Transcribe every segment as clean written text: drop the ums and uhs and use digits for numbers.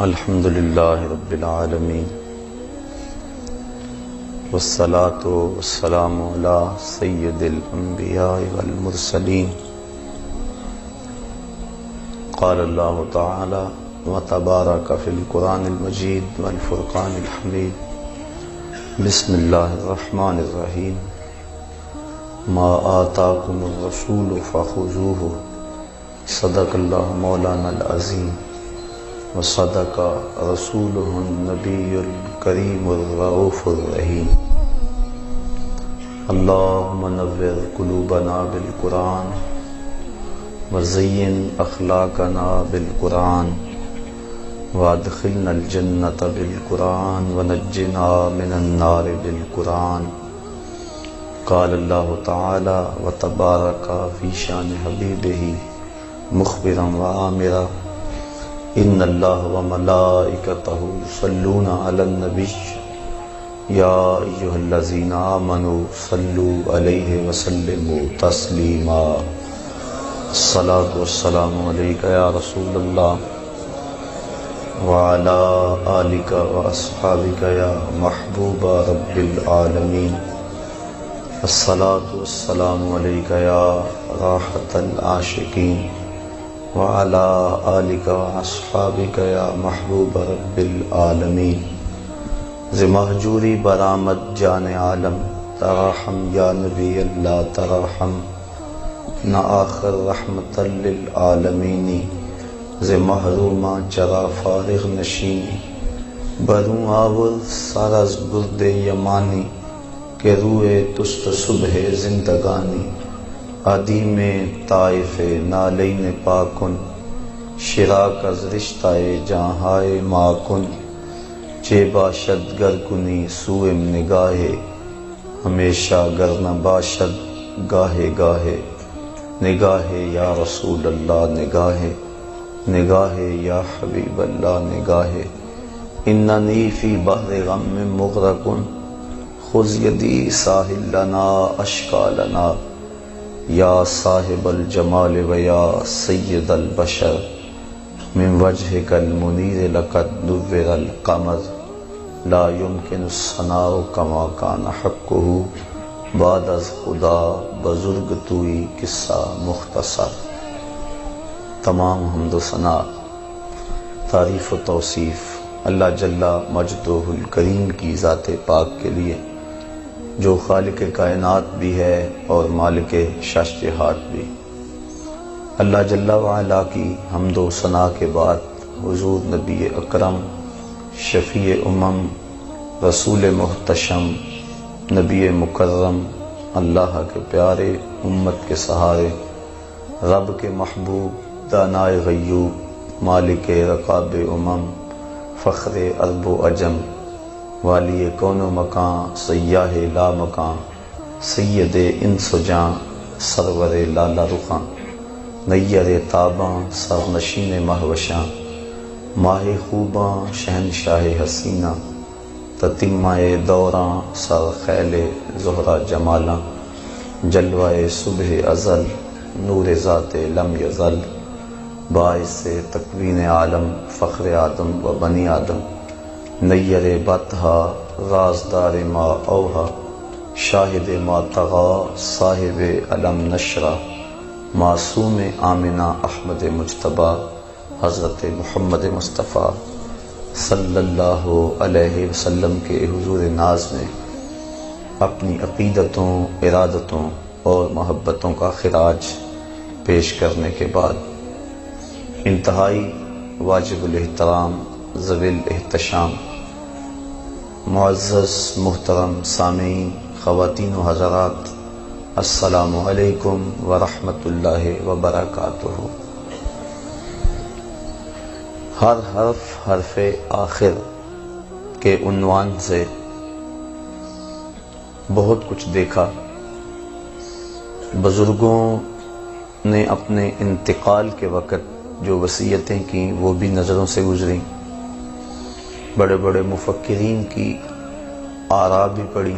الحمد للہ رب العالمین والصلاة والسلام علی سید الانبیاء والمرسلین قال اللہ تعالی وتبارک فی القرآن المجید والفرقان الحمید بسم اللہ الرحمن الرحیم ما آتاکم الرسول فخذوہ صدق اللہ مولانا العظیم وصدق رسولہ النبی الکریم الرؤوف الرحیم اللہم نور قلوبنا بالقرآن وزین اخلاقنا بالقرآن وادخلنا الجنة بالقرآن ونجنا من النار بالقرآن قال اللہ تعالی وتبارک فی شان حبیبہ مخبرا وآمرا ان اللہ وملائکتہ یصلون علی النبی یا ایہا الذین آمنوا صلوا علیہ وسلموا تسلیما الصلاة والسلام علیک یا رسول اللہ وعلی آلک واصحابک یا محبوب رب العالمین الصلاة والسلام علیک یا راحت العاشقین وعلى آلک واصحابک یا محبوب رب العالمین ز مہجوری برآمد جان عالم تراحم یا نبی اللہ تراحم نہ آخر رحمت للعالمین ز محرومہ چرا فارغ نشینی بروں آور سارز برد یمانی کہ روئے تست صبح زندگانی عدیم طائف نالین پاکن شراک از رشتہ جہائے ماکن چے باشد گر کنی سوئم نگاہے ہمیشہ گر نہ باشد گاہے گاہے نگاہے یا رسول اللہ نگاہے نگاہے یا حبیب اللہ نگاہے اننی فی بحر غم مغرقن خذ یدی ساحل لنا اشکا لنا یا صاحب الجمال و یا سید البشر من وجهک المنیر لقد نور القمر لا يمکن الثناء کما کان حقہ بعد از خدا بزرگ توئی قصہ مختصر۔ تمام حمد و ثنا تعریف و توصیف اللہ جل مجدہ الکریم کی ذات پاک کے لیے جو خالق کائنات بھی ہے اور مالک شش جہات بھی۔ اللہ جل وعلا کی حمد و ثنا کے بعد حضور نبی اکرم شفیع امم رسول محتشم نبی مکرم اللہ کے پیارے امت کے سہارے رب کے محبوب دانائے غیوب مالک رقاب امم فخر عرب و عجم والی کون و مکان سیاہ لا مکان سید انس و جاں سرور لالا رخاں نیر تاباں سرنشین مہوشاں ماہ خوباں شہنشاہ حسینہ تتمہ دوراں سر خیل زہرہ جمالاں جلوہ صبح ازل نور ذات لم یزل باعث تکوین عالم فخر آدم و بنی آدم نیر بطہا رازدار ما اوہا شاہد ما طغا صاحب علم نشرہ معصوم آمنہ احمد مجتبیٰ حضرت محمد مصطفیٰ صلی اللہ علیہ وسلم کے حضور ناز میں اپنی عقیدتوں ارادتوں اور محبتوں کا خراج پیش کرنے کے بعد انتہائی واجب الاحترام ذوی الاحتشام معزز محترم سامعین خواتین و حضرات السلام علیکم ورحمۃ اللہ وبرکاتہ۔ ہر حرف آخر کے عنوان سے بہت کچھ دیکھا۔ بزرگوں نے اپنے انتقال کے وقت جو وصیتیں کیں وہ بھی نظروں سے گزریں، بڑے بڑے مفکرین کی آراء بھی پڑھی،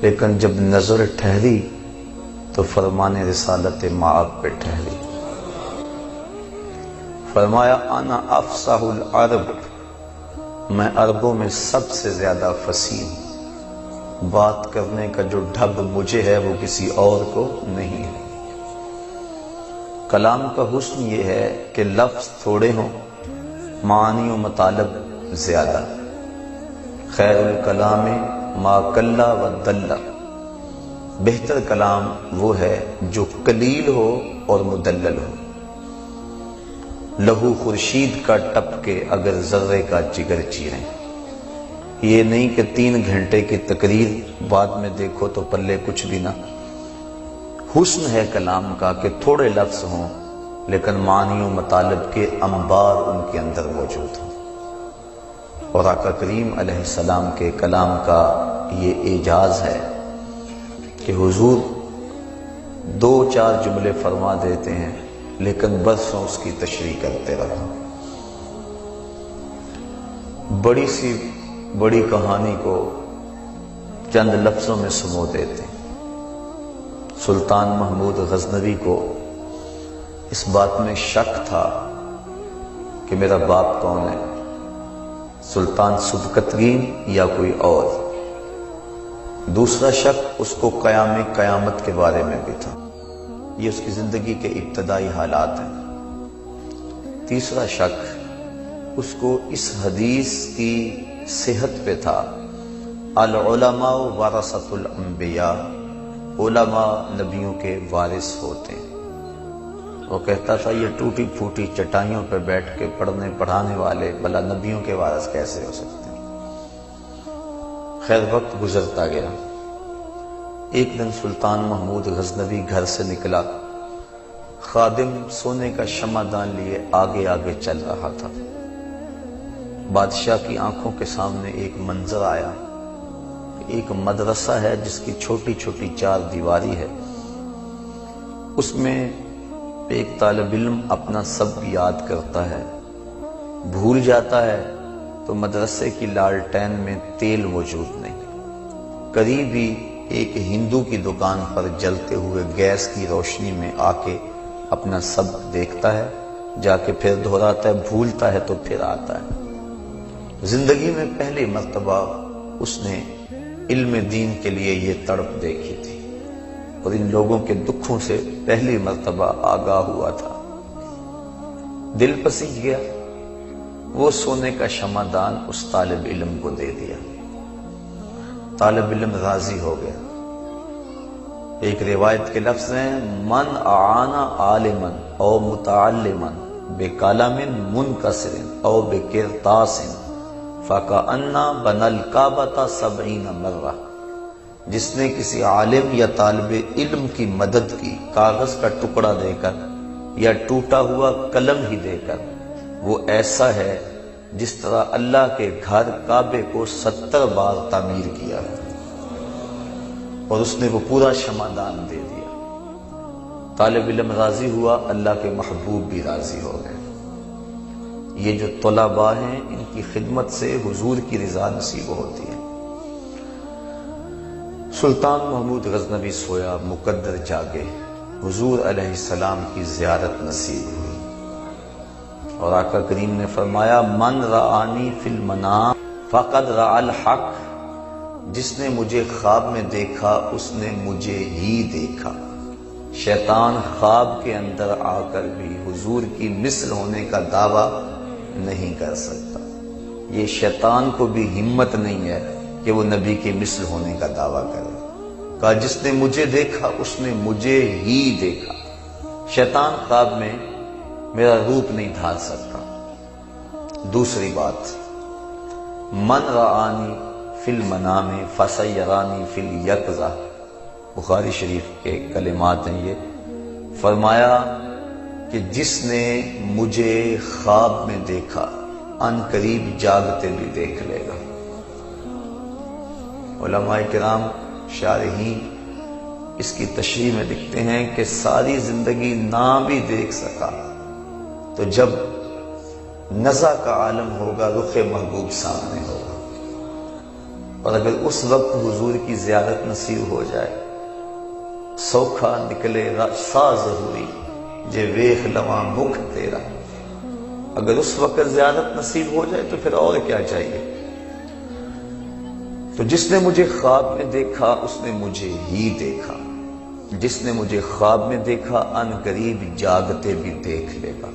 لیکن جب نظر ٹھہری تو فرمان رسالت مآب پہ ٹھہری۔ فرمایا انا افصح العرب، میں عربوں میں سب سے زیادہ فصیح ہوں، بات کرنے کا جو ڈھب مجھے ہے وہ کسی اور کو نہیں ہے۔ کلام کا حسن یہ ہے کہ لفظ تھوڑے ہوں، معانی و مطالب زیادہ۔ خیر الکلام ما کل و دل، بہتر کلام وہ ہے جو قلیل ہو اور مدلل ہو۔ لہو خورشید کا ٹپ کے اگر ذرے کا جگر چیریں، یہ نہیں کہ 3 گھنٹے کی تقریر بعد میں دیکھو تو پلے کچھ بھی نہ۔ حسن ہے کلام کا کہ تھوڑے لفظ ہوں لیکن معنی و مطالب کے انبار ان کے اندر موجود ہوں۔ اور آقا کریم علیہ السلام کے کلام کا یہ اعجاز ہے کہ حضور 2-4 جملے فرما دیتے ہیں لیکن برسوں اس کی تشریح کرتے رہو۔ بڑی کہانی کو چند لفظوں میں سمو دیتے ہیں۔ سلطان محمود غزنوی کو اس بات میں شک تھا کہ میرا باپ کون ہے، سلطان سبکتگین یا کوئی اور۔ دوسرا شک اس کو قیامت کے بارے میں بھی تھا، یہ اس کی زندگی کے ابتدائی حالات ہیں۔ تیسرا شک اس کو اس حدیث کی صحت پہ تھا، العلماء ورثۃ الانبیاء، علماء نبیوں کے وارث ہوتے ہیں۔ وہ کہتا تھا یہ ٹوٹی پھوٹی چٹائیوں پہ بیٹھ کے پڑھانے والے بھلا نبیوں کے وارث کیسے ہو سکتے ہیں؟ خیر وقت گزرتا گیا۔ ایک دن سلطان محمود غزنوی گھر سے نکلا، خادم سونے کا شمعدان لیے آگے آگے چل رہا تھا۔ بادشاہ کی آنکھوں کے سامنے ایک منظر آیا، ایک مدرسہ ہے جس کی چھوٹی چھوٹی 4 دیواری ہے، اس میں ایک طالب علم اپنا سب یاد کرتا ہے، بھول جاتا ہے تو مدرسے کی لالٹین میں تیل موجود نہیں، قریب ہی ایک ہندو کی دکان پر جلتے ہوئے گیس کی روشنی میں آ کے اپنا سب دیکھتا ہے، جا کے پھر دہراتا ہے، بھولتا ہے تو پھر آتا ہے۔ زندگی میں پہلی مرتبہ اس نے علم دین کے لیے یہ تڑپ دیکھی تھی اور ان لوگوں کے دکھوں سے پہلی مرتبہ آگاہ ہوا تھا۔ دل پسیج گیا، وہ سونے کا شمعدان اس طالب علم کو دے دیا۔ طالب علم راضی ہو گیا۔ ایک روایت کے لفظ ہیں من اعانا عالما او متعلما بکلام منکسر او بکرطاس فکأن بنى الکعبۃ 70 مرہ، جس نے کسی عالم یا طالب علم کی مدد کی کاغذ کا ٹکڑا دے کر یا ٹوٹا ہوا قلم ہی دے کر، وہ ایسا ہے جس طرح اللہ کے گھر کعبے کو 70 بار تعمیر کیا، اور اس نے وہ پورا شمعدان دے دیا۔ طالب علم راضی ہوا، اللہ کے محبوب بھی راضی ہو گئے۔ یہ جو طلباء ہیں ان کی خدمت سے حضور کی رضا نصیب ہوتی ہے۔ سلطان محمود غزنوی سویا، مقدر جاگے، حضور علیہ السلام کی زیارت نصیب ہوئی، اور آقا کریم نے فرمایا من رآنی فی المنام فقد رأى الحق، جس نے مجھے خواب میں دیکھا اس نے مجھے ہی دیکھا۔ شیطان خواب کے اندر آ کر بھی حضور کی مثل ہونے کا دعویٰ نہیں کر سکتا۔ یہ شیطان کو بھی ہمت نہیں ہے کہ وہ نبی کی مثل ہونے کا دعویٰ کرے۔ کہا جس نے مجھے دیکھا اس نے مجھے ہی دیکھا۔ شیطان خواب میں میرا روپ نہیں ڈھال سکتا۔ دوسری بات، من رآنی فی المنام فسیرانی فی الیقظہ، بخاری شریف کے کلمات ہیں یہ۔ فرمایا کہ جس نے مجھے خواب میں دیکھا ان قریب جاگتے بھی دیکھ لے گا۔ علماء کرام شارحین اس کی تشریح میں لکھتے ہیں کہ ساری زندگی نہ بھی دیکھ سکا تو جب نزع کا عالم ہوگا رخ محبوب سامنے ہوگا، اور اگر اس وقت حضور کی زیارت نصیب ہو جائے، سوکھا نکلے سا ضروری جے ویخ لواں مکھ تیرا، اگر اس وقت زیارت نصیب ہو جائے تو پھر اور کیا چاہیے. تو جس نے مجھے خواب میں دیکھا اس نے مجھے ہی دیکھا. جس نے مجھے خواب میں دیکھا ان قریب جاگتے بھی دیکھ لے گا.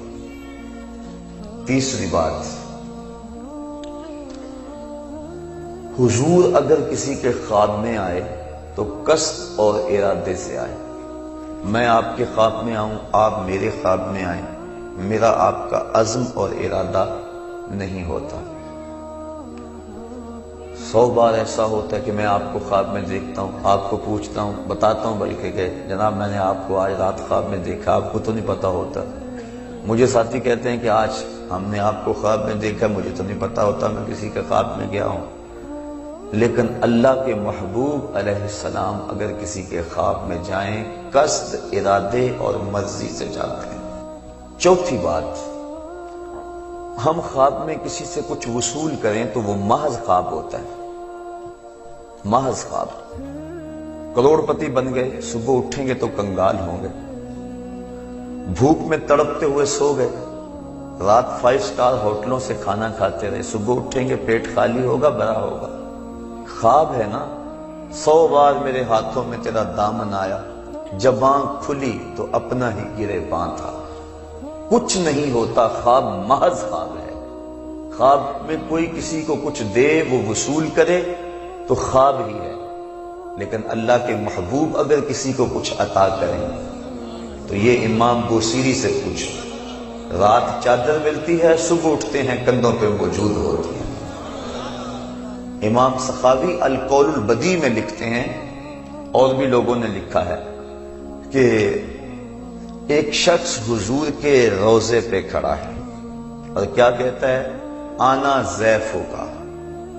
تیسری بات، حضور اگر کسی کے خواب میں آئے تو قصد اور ارادے سے آئے. میں آپ کے خواب میں آؤں، آپ میرے خواب میں آئیں، میرا آپ کا عزم اور ارادہ نہیں ہوتا. 100 بار ایسا ہوتا ہے کہ میں آپ کو خواب میں دیکھتا ہوں، آپ کو پوچھتا ہوں، بتاتا ہوں بلکہ کہ جناب میں نے آپ کو آج رات خواب میں دیکھا، آپ کو تو نہیں پتا ہوتا. مجھے ساتھی کہتے ہیں کہ آج ہم نے آپ کو خواب میں دیکھا، مجھے تو نہیں پتا ہوتا میں کسی کے خواب میں گیا ہوں. لیکن اللہ کے محبوب علیہ السلام اگر کسی کے خواب میں جائیں قصد، ارادے اور مرضی سے جاتے ہیں. چوتھی بات، ہم خواب میں کسی سے کچھ وصول کریں تو وہ محض خواب ہوتا ہے. محض خواب. کروڑ پتی بن گئے، صبح اٹھیں گے تو کنگال ہوں گے. بھوک میں تڑپتے ہوئے سو گئے، رات 5 سٹار ہوٹلوں سے کھانا کھاتے رہے، صبح اٹھیں گے پیٹ خالی ہوگا، بھرا ہوگا. خواب ہے نا. 100 بار میرے ہاتھوں میں تیرا دامن آیا، جب آنکھ کھلی تو اپنا ہی گریباں تھا. کچھ نہیں ہوتا، خواب محض خواب ہے. خواب میں کوئی کسی کو کچھ دے، وہ وصول کرے تو خواب ہی ہے. لیکن اللہ کے محبوب اگر کسی کو کچھ عطا کریں تو یہ امام بوسیری سے پوچھو، رات چادر ملتی ہے، صبح اٹھتے ہیں کندھوں پہ موجود ہوتی ہے. امام سخاوی القول البدیع میں لکھتے ہیں، اور بھی لوگوں نے لکھا ہے، کہ ایک شخص حضور کے روضے پہ کھڑا ہے اور کیا کہتا ہے؟ آنا ضیف ہوگا.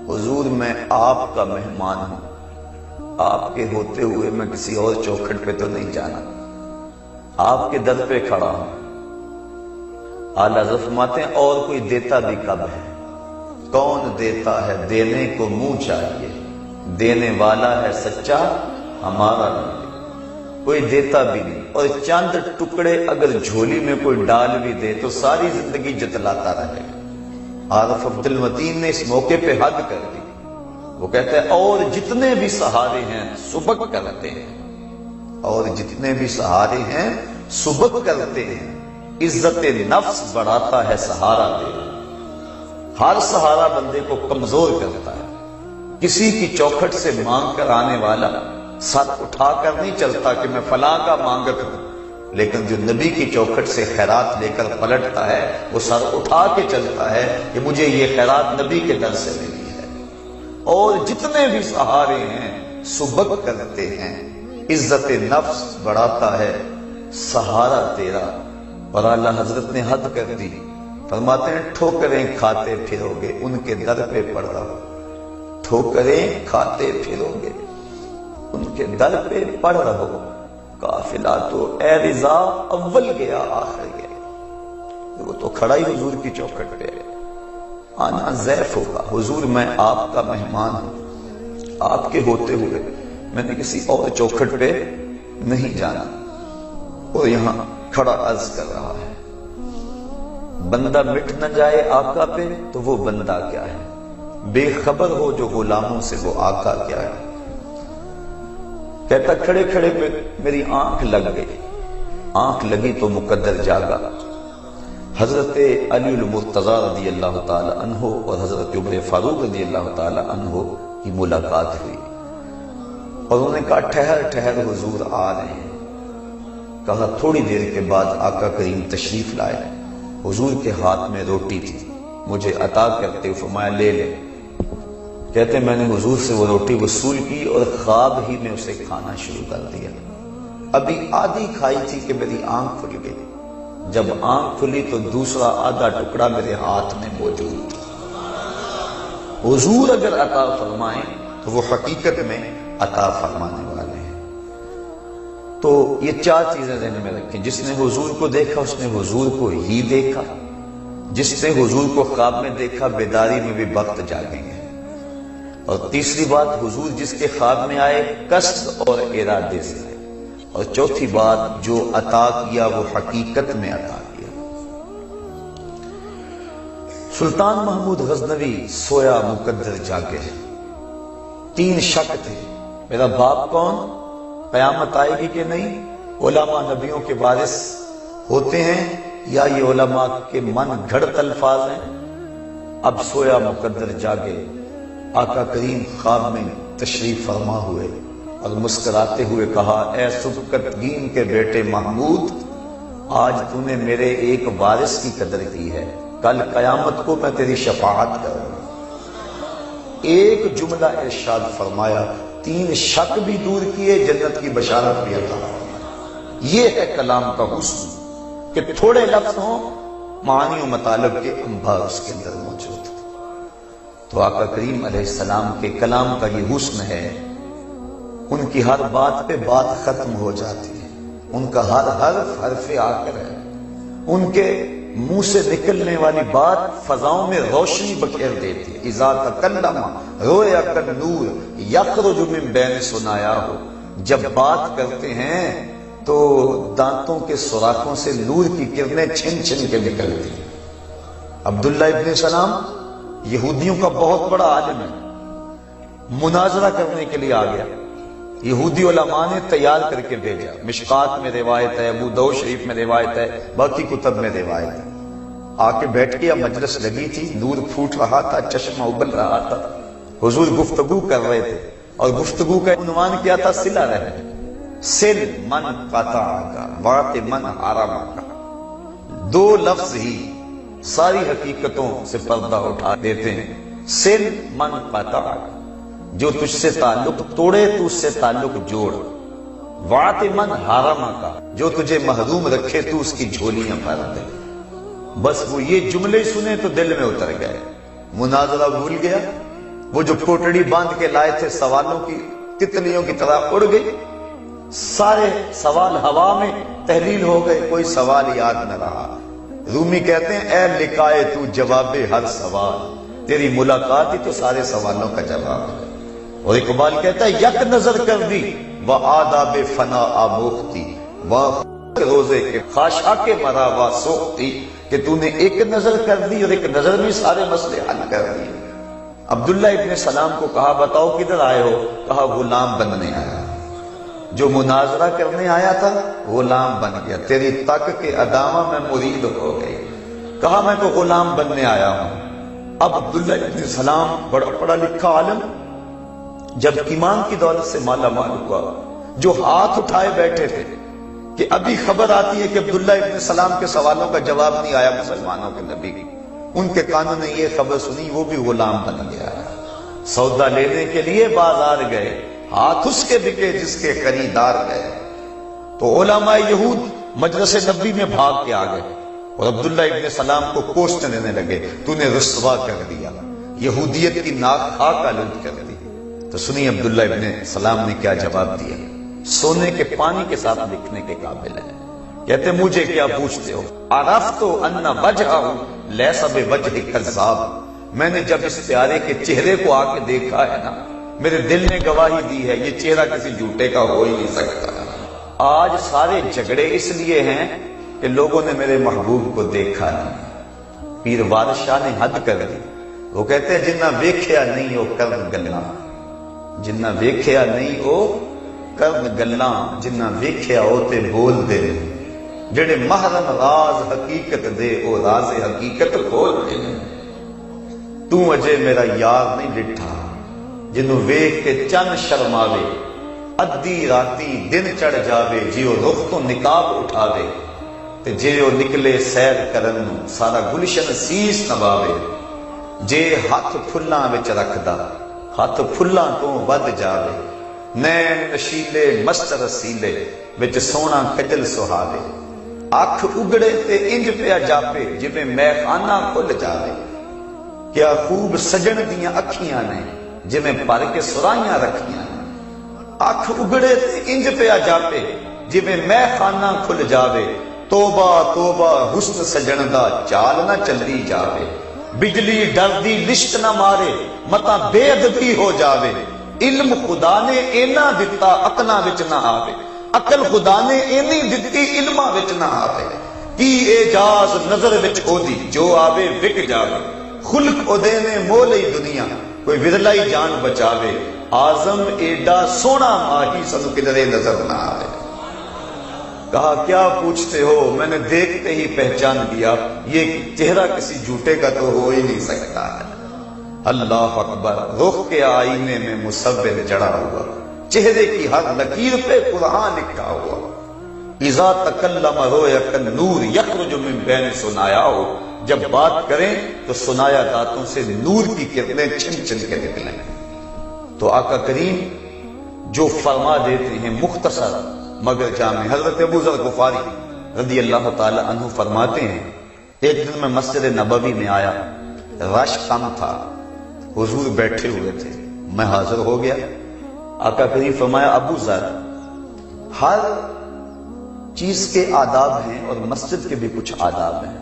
حضور میں آپ کا مہمان ہوں، آپ کے ہوتے ہوئے میں کسی اور چوکھٹ پہ تو نہیں جانا، آپ کے در پہ کھڑا ہوں. اعلیٰ حضرت فرماتے ہیں اور کوئی دیتا بھی کب ہے؟ کون دیتا ہے؟ دینے کو منہ چاہیے، دینے والا ہے سچا ہمارا نہیں. کوئی دیتا بھی نہیں. اور چند ٹکڑے اگر جھولی میں کوئی ڈال بھی دے تو ساری زندگی جتلاتا رہے. عارف عبد المتین نے اس موقع پہ حد کر دی. وہ کہتا ہے اور جتنے بھی سہارے ہیں سبق کرتے ہیں، اور جتنے بھی سہارے ہیں سبق کرتے ہیں. عزت نفس بڑھاتا ہے سہارا دے. ہر سہارا بندے کو کمزور کرتا ہے. کسی کی چوکھٹ سے مانگ کر آنے والا سر اٹھا کر نہیں چلتا کہ میں فلاں کا مانگت ہوں، لیکن جو نبی کی چوکھٹ سے خیرات لے کر پلٹتا ہے وہ سر اٹھا کے چلتا ہے کہ مجھے یہ خیرات نبی کے در سے ملی ہے. اور جتنے بھی سہارے ہیں سبق کرتے ہیں. عزت نفس بڑھاتا ہے سہارا تیرا. اور اعلیٰ حضرت نے حد کر دی. فرماتے ہیں ٹھوکریں کھاتے پھرو گے ان کے در پہ پڑ رہو. ٹھوکریں کھاتے پھرو گے ان کے در پہ پڑ رہو. قافلہ تو اے رضا اول گیا آخر گیا. وہ تو کھڑا ہی حضور کی چوکھٹ پہ. آنا ضیف ہوگا. حضور میں آپ کا مہمان ہوں، آپ کے ہوتے ہوئے میں نے کسی اور چوکھٹ پہ نہیں جانا. اور یہاں کھڑا عرض کر رہا ہے بندہ مٹ نہ جائے آقا پہ تو وہ بندہ کیا ہے؟ بے خبر ہو جو غلاموں سے وہ آقا کیا ہے؟ کہتا کھڑے کھڑے پہ میری آنکھ لگ گئی. آنکھ لگی تو مقدر جاگا. حضرت علی المرتضی رضی اللہ تعالی عنہ اور حضرت عمر فاروق رضی اللہ تعالی عنہ کی ملاقات ہوئی اور انہوں نے کہا ٹھہر ٹھہر حضور آ رہے ہیں. کہا تھوڑی دیر کے بعد آقا کریم تشریف لائے. حضور کے ہاتھ میں روٹی تھی، مجھے عطا کرتے فرمایا لے لے. کہتے میں نے حضور سے وہ روٹی وصول کی اور خواب ہی میں اسے کھانا شروع کر دیا. ابھی آدھی کھائی تھی کہ میری آنکھ کھل گئی. جب آنکھ کھلی تو دوسرا آدھا ٹکڑا میرے ہاتھ میں موجود تھا. حضور اگر عطا فرمائیں تو وہ حقیقت میں عطا فرمانے والے ہیں. تو یہ 4 چیزیں ذہن میں رکھیں. جس نے حضور کو دیکھا اس نے حضور کو ہی دیکھا. جس نے حضور کو خواب میں دیکھا بیداری میں بھی وقت جاگیں گے. اور تیسری بات حضور جس کے خواب میں آئے قصد اور ارادے سے آئے. اور چوتھی بات جو عطا کیا وہ حقیقت میں عطا کیا. سلطان محمود غزنوی سویا مقدر جاگے، تین شک تھے، میرا باپ کون، قیامت آئے گی کہ نہیں، علماء نبیوں کے وارث ہوتے ہیں یا یہ علماء کے من گھڑت الفاظ ہیں۔ اب سویا مقدر جاگے، آقا کریم خواب میں تشریف فرما ہوئے اور مسکراتے ہوئے کہا، اے سبکتگین کے بیٹے محمود، آج تو نے میرے ایک وارث کی قدر کی ہے، کل قیامت کو میں تیری شفاعت کروں گا۔ ایک جملہ ارشاد فرمایا، تین شک بھی دور کیے، جنت کی بشارت بھی عطا فرمائی۔ یہ ہے کلام کا حسن کہ تھوڑے لفظ ہوں، معانی و مطالب کے انبار اس کے اندر موجود۔ تو آقا کریم علیہ السلام کے کلام کا یہ حسن ہے، ان کی ہر بات پہ بات ختم ہو جاتی ہے، ان کا ہر حرف حرف آخر ہے، ان کے منہ سے نکلنے والی بات فضاؤں میں روشنی بکھیر دیتی ہے۔ اذا تکلم رویا کالنور یخرج من بین ثنایاہ، جب بات کرتے ہیں تو دانتوں کے سوراخوں سے نور کی کرنیں چھن چھن کے نکلتی ہیں۔ عبداللہ ابن سلام یہودیوں کا بہت بڑا عالم ہے، مناظرہ کرنے کے لیے آ گیا، یہودی علماء نے تیار کر کے بھیجا، مشکات میں روایت ہے، ابو داؤد شریف میں روایت ہے، باقی کتب میں روایت ہے۔ آ کے بیٹھ کے مجلس لگی تھی، نور پھوٹ رہا تھا، چشمہ ابل رہا تھا، حضور گفتگو کر رہے تھے اور گفتگو کا عنوان کیا تھا، صلہ رحم، سل من قطعک واط من حرمک۔ دو لفظ ہی ساری حقیقتوں سے پردہ اٹھا دیتے ہیں۔ سل من قطعک، جو تجھ سے تعلق توڑے تو اس سے تعلق جوڑ، واط من حرمک، جو تجھے محروم رکھے تو اس کی جھولیاں بھر دے۔ بس وہ یہ جملے سنے تو دل میں اتر گئے، مناظرہ بھول گیا، وہ جو کوٹڑی باندھ کے لائے تھے سوالوں کی تتلیوں کی طرح اڑ گئی، سارے سوال ہوا میں تحلیل ہو گئے، کوئی سوال یاد نہ رہا۔ رومی کہتے ہیں، اے لکھائے تو جواب ہر سوال، تیری ملاقات ہی تو سارے سوالوں کا جواب ہے۔ اور اقبال کہتا ہے، یک نظر کر دی وہ آداب فنا آموختی، وہ روزے کے خاشا کے مرا وا سوختی، کہ تو نے ایک نظر کر دی اور ایک نظر میں سارے مسئلے حل کر دیے۔ عبداللہ ابن سلام کو کہا، بتاؤ کدھر آئے ہو؟ کہا غلام بننے آیا۔ جو مناظرہ کرنے آیا تھا غلام بن گیا، تیری تک کے ادامہ میں مرید ہو گئی۔ کہا میں تو غلام بننے آیا ہوں۔ اب عبداللہ ابن سلام بڑا پڑھا لکھا عالم، جب ایمان کی دولت سے مالا مال ہوا، جو ہاتھ اٹھائے بیٹھے تھے کہ ابھی خبر آتی ہے کہ عبداللہ ابن سلام کے سوالوں کا جواب نہیں آیا مسلمانوں کے نبی کی، ان کے کانوں نے یہ خبر سنی، وہ بھی غلام بن گیا۔ سودا لینے کے لیے بازار گئے، ہاتھ اس کے بکے جس کے خریدار گئے۔ تو علماء یہود مجلس نبی میں بھاگ کے آ گئے اور عبداللہ ابن سلام کو کوشت دینے لگے، تو نے رسوا کر دیا، یہودیت کی ناک خاک آلود کر دی۔ تو سنی عبداللہ ابن سلام نے کیا جواب دیا، سونے کے پانی کے ساتھ لکھنے کے قابل ہے۔ کہتے مجھے کیا پوچھتے ہو، عرفت ان وجہہ لیس بوجہ کذاب، میں نے جب اس پیارے کے چہرے کو آ کے دیکھا ہے نا، میرے دل نے گواہی دی ہے یہ چہرہ کسی جھوٹے کا ہو ہی نہیں سکتا۔ آج سارے جھگڑے اس لیے ہیں کہ لوگوں نے میرے محبوب کو دیکھا نہیں۔ پیر وارث شاہ نے حد کر دی، وہ کہتے ہیں جنہ ویکھیا نہیں ہو کرن گلاں، جنہ ویکھیا نہیں ہو کرن گلاں، جنہ ویکھیا ہو تے بول دے، جڑے محرم راز حقیقت دے او راز حقیقت کھول دے۔ تو اجے میرا یار نہیں ڈٹھا، جنوں ویکھ کے چن شرماوے، ادھی راتی دن چڑھ جاوے، جیو رخ تو نقاب اٹھاوے، تے جیو نکلے سیر کرن سارا گلشن سیس نواوے، جے ہاتھ پھلاں وچ رکھدا ہاتھ پھلاں تو ود جاوے، نین نشیلے مست رسیلے وچ سونا کجل سہاوے، اکھ اگڑے تے انج پیا جاپے جویں میخانہ کھل جاوے، کیا خوب سجن دیاں اکھیاں نے جویں پر کے سرائیاں رکھیاں نے، اکھ اگڑے تے انج پیا جاپے جویں میخانہ کھل جاوے، توبہ توبہ حسن سجن دا چال نہ چلی جاوے، بجلی ڈردی لشت نہ مارے متا بے ادبی ہو جاوے، علم خدا نے اینا دتا عقلاں وچ نہ آوے، عقل خدا نے اینی دتی علماں وچ نہ آوے، کی اعجاز نظر وچ ہو دی جو آوے وک جاوے، خلق ادینے مولئی دنیا کوئی ورلائی جان بچاوے آزم ایڈا سونا ماہی سنو کدرے نظر نہ آئے. کہا کیا پوچھتے ہو، میں نے دیکھتے ہی پہچان لیا یہ چہرہ کسی جھوٹے کا تو ہو ہی نہیں سکتا ہے. اللہ اکبر. رخ کے آئینے میں مصور جڑا ہوا، چہرے کی ہر لکیر پہ قرآن لکھا ہوا. اذا تکلم رویا کالنور یخرج من بین سنایاہو، جب بات کریں تو سنایا دانتوں سے نور کی کرنیں چھن چھن کے نکلیں. تو آقا کریم جو فرما دیتے ہیں مختصر مگر جامع. حضرت ابو ذر غفاری رضی اللہ تعالی عنہ فرماتے ہیں ایک دن میں مسجد نبوی میں آیا، رش کم تھا، حضور بیٹھے ہوئے تھے، میں حاضر ہو گیا. آقا کریم فرمایا ابو ذر، ہر چیز کے آداب ہیں اور مسجد کے بھی کچھ آداب ہیں.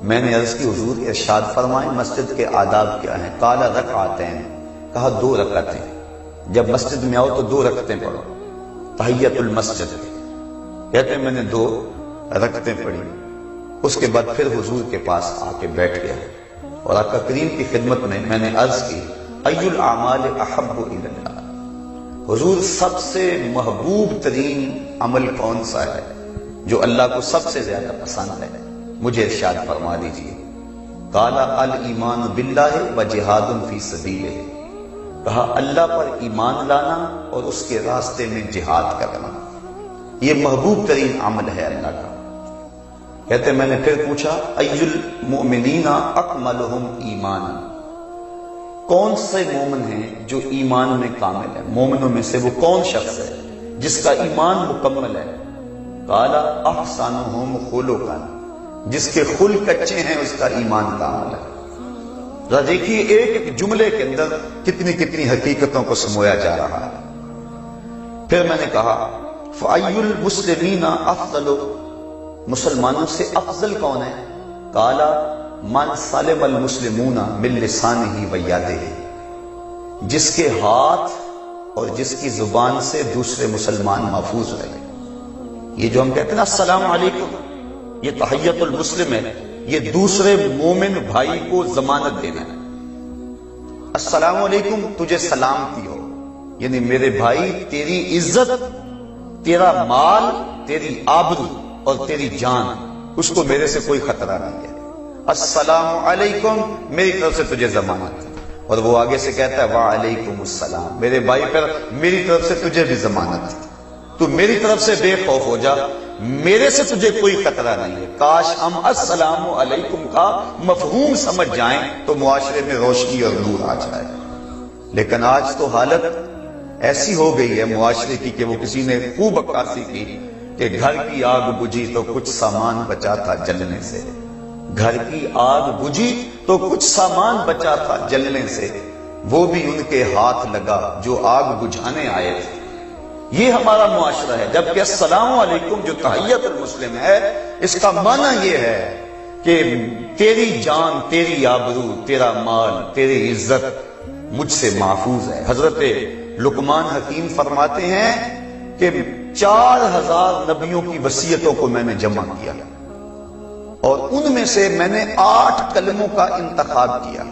میں نے عرض کی حضور ارشاد فرمائیں مسجد کے آداب کیا ہیں؟ قال رکعتین، کہا 2 رکعتیں. جب مسجد میں آؤ تو 2 رکعتیں پڑھو، تحیت المسجد. کہتے ہیں میں نے 2 رکعتیں پڑھی. اس کے بعد پھر حضور کے پاس آ کے بیٹھ گیا اور آقا کریم کی خدمت میں نے عرض کی ای الاعمال احب الی اللہ، حضور سب سے محبوب ترین عمل کون سا ہے جو اللہ کو سب سے زیادہ پسند ہے؟ مجھے ارشاد فرما دیجیے. قال الایمان باللہ وجہاد فی سبیلہ، کہا اللہ پر ایمان لانا اور اس کے راستے میں جہاد کرنا، یہ محبوب ترین عمل ہے اللہ کا. کہتے میں نے پھر پوچھا ای المؤمنین اکملہم ایمانا، کون سے مومن ہیں جو ایمان میں کامل ہے؟ مومنوں میں سے وہ کون شخص ہے جس کا ایمان مکمل ہے؟ قال احسنہم خلقا، جس کے خلق اچھے ہیں اس کا ایمان کامل ہے. ذرا دیکھیے ایک ایک جملے کے اندر کتنی کتنی حقیقتوں کو سمویا جا رہا ہے. پھر میں نے کہا فأی المسلمین افضل، مسلمانوں سے افضل کون ہے؟ قال من سلم المسلمون من لسانہ ویدہ، جس کے ہاتھ اور جس کی زبان سے دوسرے مسلمان محفوظ رہے. یہ جو ہم کہتے ہیں نا السلام علیکم، یہ تحیت المسلم ہے، یہ دوسرے مومن بھائی کو ضمانت دینا ہے. السلام علیکم، تجھے سلامتی ہو، یعنی میرے بھائی تیری عزت، تیرا مال، تیری آبرو اور تیری جان، اس کو میرے سے کوئی خطرہ نہیں ہے. السلام علیکم، میری طرف سے تجھے ضمانت. اور وہ آگے سے کہتا ہے وعلیکم السلام، میرے بھائی پر میری طرف سے تجھے بھی ضمانت، تو میری طرف سے بے خوف ہو جا، میرے سے تجھے کوئی خطرہ نہیں ہے. کاش ہم السلام علیکم کا مفہوم سمجھ جائیں تو معاشرے میں روشنی اور نور آ جائے. لیکن آج تو حالت ایسی ہو گئی ہے معاشرے کی کہ وہ کسی نے خوب عکاسی کی کہ گھر کی آگ بجھی تو کچھ سامان بچا تھا جلنے سے. گھر کی آگ بجھی تو کچھ سامان بچا تھا جلنے سے، وہ بھی ان کے ہاتھ لگا جو آگ بجھانے آئے تھے. یہ ہمارا معاشرہ ہے. جبکہ السلام علیکم جو تحیت المسلم ہے، اس کا معنی یہ ہے کہ تیری جان، تیری آبرو، تیرا مال، تیری عزت مجھ سے محفوظ ہے. حضرت لقمان حکیم فرماتے ہیں کہ 4000 نبیوں کی وصیتوں کو میں نے جمع کیا اور ان میں سے میں نے 8 کلموں کا انتخاب کیا،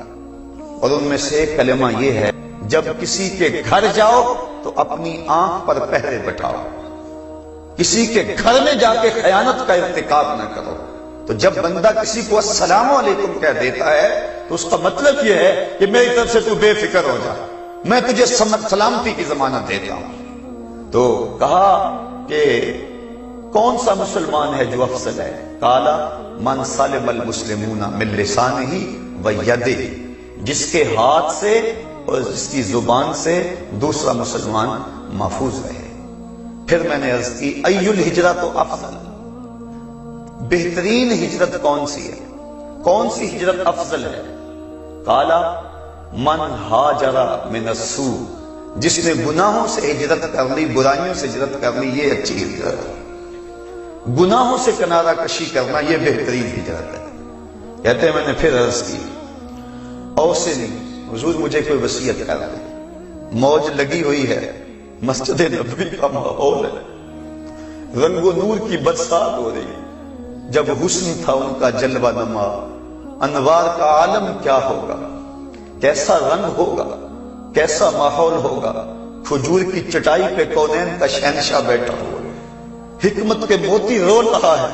اور ان میں سے ایک کلمہ یہ ہے جب کسی کے گھر جاؤ تو اپنی آنکھ پر پہرے بٹھاؤ، کسی کے گھر میں جا کے خیانت کا ارتکاب نہ کرو. تو جب بندہ کسی کو السلام علیکم کہہ دیتا ہے تو اس کا مطلب یہ ہے کہ میری طرف سے تو بے فکر ہو جا، میں تجھے سلامتی کی ضمانت دیتا ہوں. تو کہا کہ کون سا مسلمان ہے جو افضل ہے؟ قال من سلم المسلمون من لسانہ ویدہ، جس کے ہاتھ سے اور جس کی زبان سے دوسرا مسلمان محفوظ رہے. پھر میں نے عرض کی ای الہجرت افضل، بہترین ہجرت کون سی ہے؟ کون سی ہجرت افضل ہے؟ قال من ہاجر من السوء، جس نے گناہوں سے ہجرت کر لی، برائیوں سے ہجرت کر لی، یہ اچھی ہجرت ہے. گناہوں سے کنارہ کشی کرنا یہ بہترین ہجرت ہے. کہتے ہیں میں نے پھر عرض کی اوصنی، حضور مجھے کوئی وصیت کر دے. موج لگی ہوئی ہے، مسجد نبوی کا ماحول ہے، رنگ و نور کی برسات ہو رہی ہے. جب حسن تھا ان کا جلوہ نما، انوار کا عالم کیا ہوگا، کیسا رنگ ہوگا، کیسا ماحول ہوگا، کھجور کی چٹائی پہ کونین کا شہنشاہ بیٹھا ہوا، حکمت کے موتی رول رہا ہے،